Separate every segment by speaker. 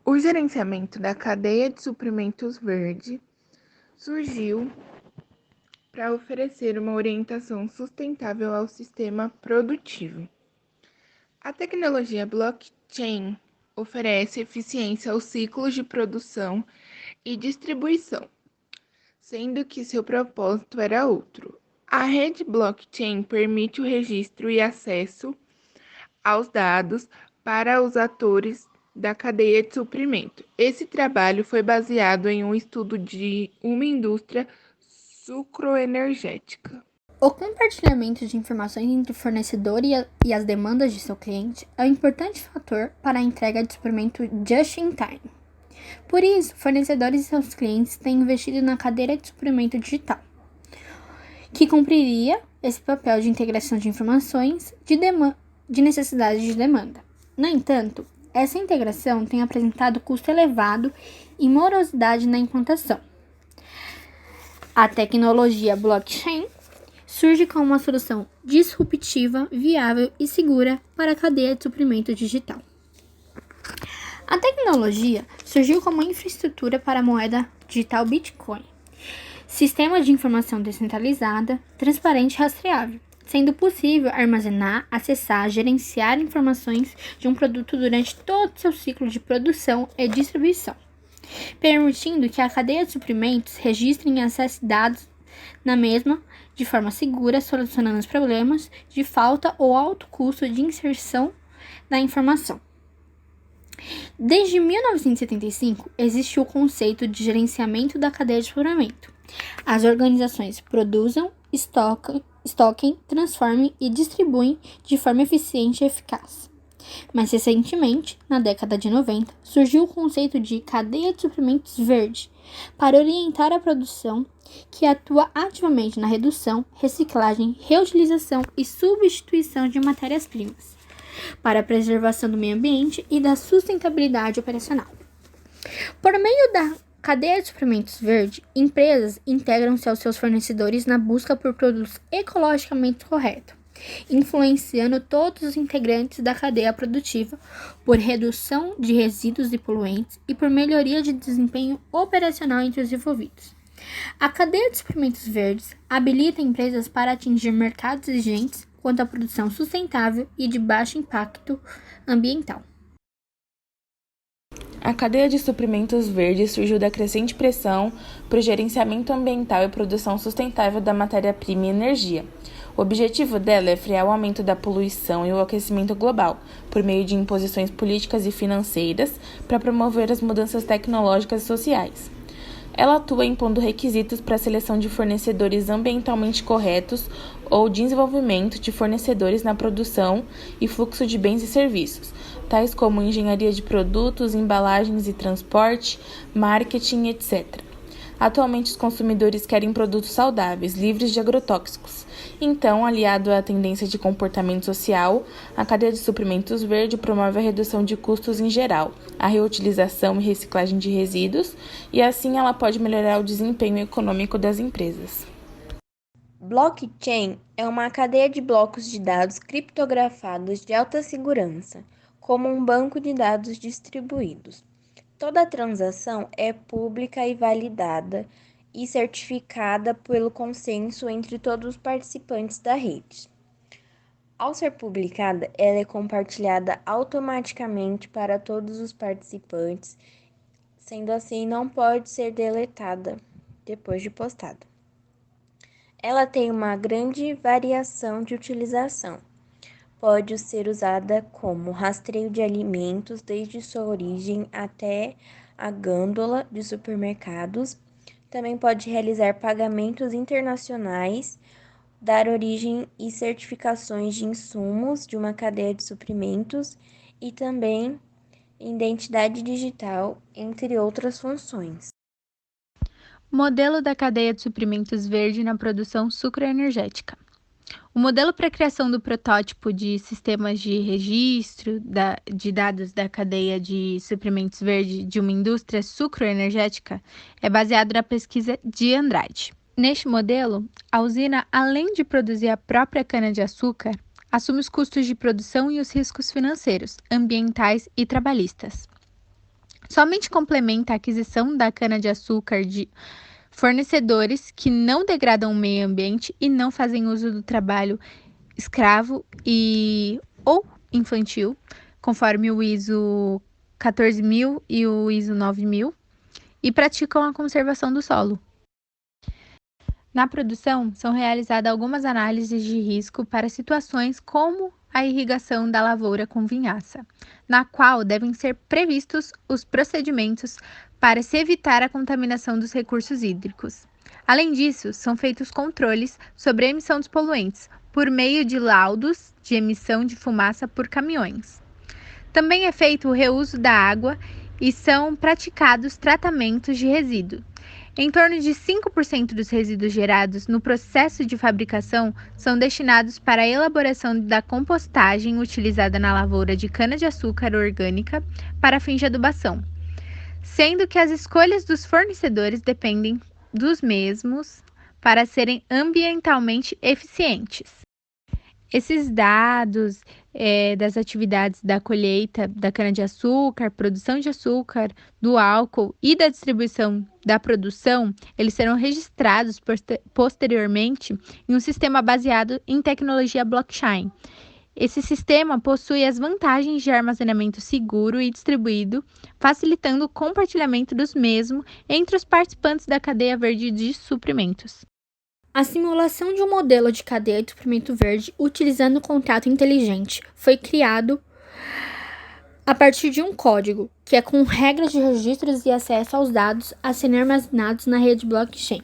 Speaker 1: O gerenciamento da cadeia de suprimentos verde surgiu para oferecer uma orientação sustentável ao sistema produtivo. A tecnologia blockchain oferece eficiência aos ciclos de produção e distribuição, sendo que seu propósito era outro. A rede blockchain permite o registro e acesso aos dados para os atores da cadeia de suprimento. Esse trabalho foi baseado em um estudo de uma indústria sucroenergética.
Speaker 2: O compartilhamento de informações entre o fornecedor e as demandas de seu cliente é um importante fator para a entrega de suprimento just-in-time. Por isso, fornecedores e seus clientes têm investido na cadeia de suprimento digital, que cumpriria esse papel de integração de informações de necessidade de demanda. No entanto, essa integração tem apresentado custo elevado e morosidade na implantação. A tecnologia blockchain surge como uma solução disruptiva, viável e segura para a cadeia de suprimento digital. A tecnologia surgiu como infraestrutura para a moeda digital Bitcoin, sistema de informação descentralizada, transparente e rastreável, sendo possível armazenar, acessar, gerenciar informações de um produto durante todo o seu ciclo de produção e distribuição, permitindo que a cadeia de suprimentos registre e acesse dados na mesma de forma segura, solucionando os problemas de falta ou alto custo de inserção da informação. Desde 1975, existe o conceito de gerenciamento da cadeia de suprimento. As organizações produzem, estoquem, transformem e distribuem de forma eficiente e eficaz. Mais recentemente, na década de 90, surgiu o conceito de cadeia de suprimentos verde, para orientar a produção que atua ativamente na redução, reciclagem, reutilização e substituição de matérias-primas, para a preservação do meio ambiente e da sustentabilidade operacional. Por meio da cadeia de suprimentos verde, empresas integram-se aos seus fornecedores na busca por produtos ecologicamente corretos, influenciando todos os integrantes da cadeia produtiva por redução de resíduos e poluentes e por melhoria de desempenho operacional entre os envolvidos. A cadeia de suprimentos verdes habilita empresas para atingir mercados exigentes quanto à produção sustentável e de baixo impacto ambiental.
Speaker 3: A cadeia de suprimentos verdes surgiu da crescente pressão para o gerenciamento ambiental e produção sustentável da matéria-prima e energia. O objetivo dela é frear o aumento da poluição e o aquecimento global, por meio de imposições políticas e financeiras para promover as mudanças tecnológicas e sociais. Ela atua impondo requisitos para a seleção de fornecedores ambientalmente corretos ou desenvolvimento de fornecedores na produção e fluxo de bens e serviços, tais como engenharia de produtos, embalagens e transporte, marketing, etc. Atualmente, os consumidores querem produtos saudáveis, livres de agrotóxicos. Então, aliado à tendência de comportamento social, a cadeia de suprimentos verde promove a redução de custos em geral, a reutilização e reciclagem de resíduos, e assim ela pode melhorar o desempenho econômico das empresas.
Speaker 4: Blockchain é uma cadeia de blocos de dados criptografados de alta segurança, como um banco de dados distribuídos. Toda transação é pública e validada e certificada pelo consenso entre todos os participantes da rede. Ao ser publicada, ela é compartilhada automaticamente para todos os participantes, sendo assim, não pode ser deletada depois de postada. Ela tem uma grande variação de utilização. Pode ser usada como rastreio de alimentos desde sua origem até a gôndola de supermercados. Também pode realizar pagamentos internacionais, dar origem e certificações de insumos de uma cadeia de suprimentos e também identidade digital, entre outras funções.
Speaker 5: Modelo da cadeia de suprimentos verde na produção sucroenergética. O modelo para a criação do protótipo de sistemas de registro de dados da cadeia de suprimentos verde de uma indústria sucroenergética é baseado na pesquisa de Andrade. Neste modelo, a usina, além de produzir a própria cana-de-açúcar, assume os custos de produção e os riscos financeiros, ambientais e trabalhistas. somente complementa a aquisição da cana-de-açúcar de fornecedores que não degradam o meio ambiente e não fazem uso do trabalho escravo ou infantil, conforme o ISO 14.000 e o ISO 9.000, e praticam a conservação do solo. Na produção, são realizadas algumas análises de risco para situações como a irrigação da lavoura com vinhaça, na qual devem ser previstos os procedimentos para se evitar a contaminação dos recursos hídricos. Além disso, são feitos controles sobre a emissão dos poluentes, por meio de laudos de emissão de fumaça por caminhões. Também é feito o reuso da água e são praticados tratamentos de resíduo. Em torno de 5% dos resíduos gerados no processo de fabricação são destinados para a elaboração da compostagem utilizada na lavoura de cana-de-açúcar orgânica para fins de adubação, sendo que as escolhas dos fornecedores dependem dos mesmos para serem ambientalmente eficientes. Esses dados das atividades da colheita da cana-de-açúcar, produção de açúcar, do álcool e da distribuição da produção, eles serão registrados posteriormente em um sistema baseado em tecnologia blockchain. Esse sistema possui as vantagens de armazenamento seguro e distribuído, facilitando o compartilhamento dos mesmos entre os participantes da cadeia verde de suprimentos.
Speaker 2: A simulação de um modelo de cadeia de suprimento verde utilizando o contrato inteligente foi criado a partir de um código, que é com regras de registros e acesso aos dados a serem armazenados na rede blockchain.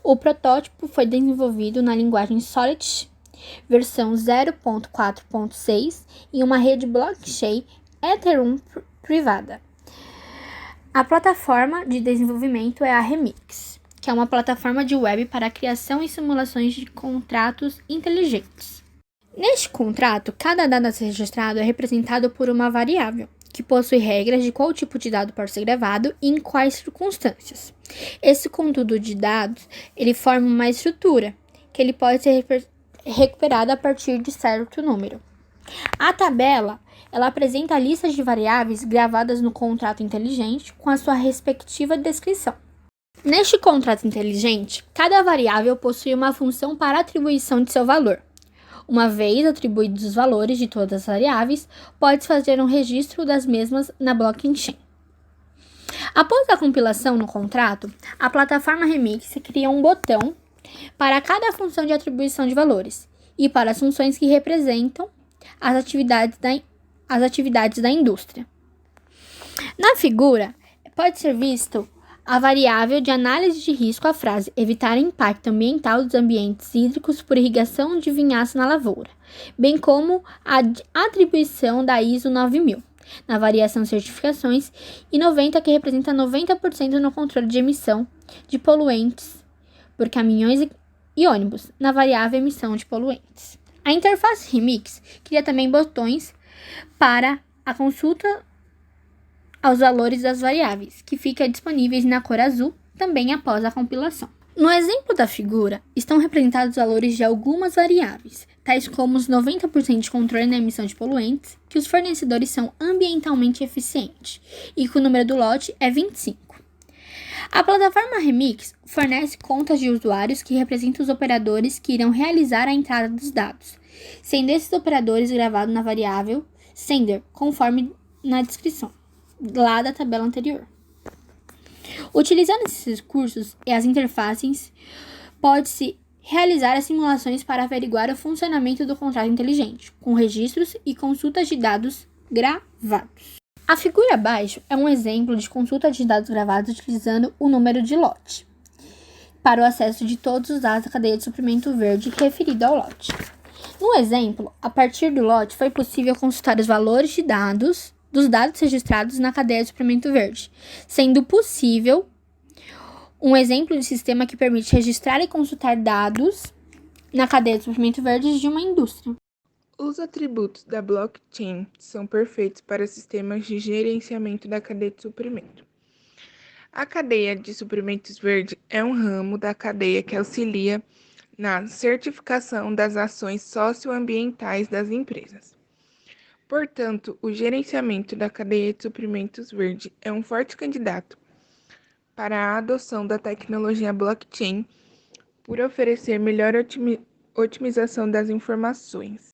Speaker 2: O protótipo foi desenvolvido na linguagem Solid, versão 0.4.6, em uma rede blockchain Ethereum privada. A plataforma de desenvolvimento é a Remix, que é uma plataforma de web para a criação e simulações de contratos inteligentes. Neste contrato, cada dado a ser registrado é representado por uma variável, que possui regras de qual tipo de dado pode ser gravado e em quais circunstâncias. Esse conjunto de dados ele forma uma estrutura, que ele pode ser recuperado a partir de certo número. A tabela ela apresenta a lista de variáveis gravadas no contrato inteligente com a sua respectiva descrição. Neste contrato inteligente, cada variável possui uma função para atribuição de seu valor. Uma vez atribuídos os valores de todas as variáveis, pode-se fazer um registro das mesmas na blockchain. Após a compilação no contrato, a plataforma Remix cria um botão para cada função de atribuição de valores e para as funções que representam as atividades da indústria. Na figura, pode ser visto a variável de análise de risco, a frase evitar impacto ambiental dos ambientes hídricos por irrigação de vinhaça na lavoura, bem como a atribuição da ISO 9000 na variação certificações e 90 que representa 90% no controle de emissão de poluentes por caminhões e ônibus na variável emissão de poluentes. A interface Remix cria também botões para a consulta aos valores das variáveis, que ficam disponíveis na cor azul também após a compilação. No exemplo da figura, estão representados os valores de algumas variáveis, tais como os 90% de controle na emissão de poluentes, que os fornecedores são ambientalmente eficientes, e que o número do lote é 25. A plataforma Remix fornece contas de usuários que representam os operadores que irão realizar a entrada dos dados, sendo esses operadores gravados na variável sender, conforme na descrição lá da tabela anterior. Utilizando esses recursos e as interfaces, pode-se realizar as simulações para averiguar o funcionamento do contrato inteligente, com registros e consultas de dados gravados. A figura abaixo é um exemplo de consulta de dados gravados utilizando o número de lote, para o acesso de todos os dados da cadeia de suprimento verde referido ao lote. No exemplo, a partir do lote foi possível consultar os valores de dados dos dados registrados na cadeia de suprimento verde, sendo possível um exemplo de sistema que permite registrar e consultar dados na cadeia de suprimento verde de uma indústria.
Speaker 1: Os atributos da blockchain são perfeitos para sistemas de gerenciamento da cadeia de suprimento. A cadeia de suprimentos verde é um ramo da cadeia que auxilia na certificação das ações socioambientais das empresas. Portanto, o gerenciamento da cadeia de suprimentos verde é um forte candidato para a adoção da tecnologia blockchain por oferecer melhor otimização das informações.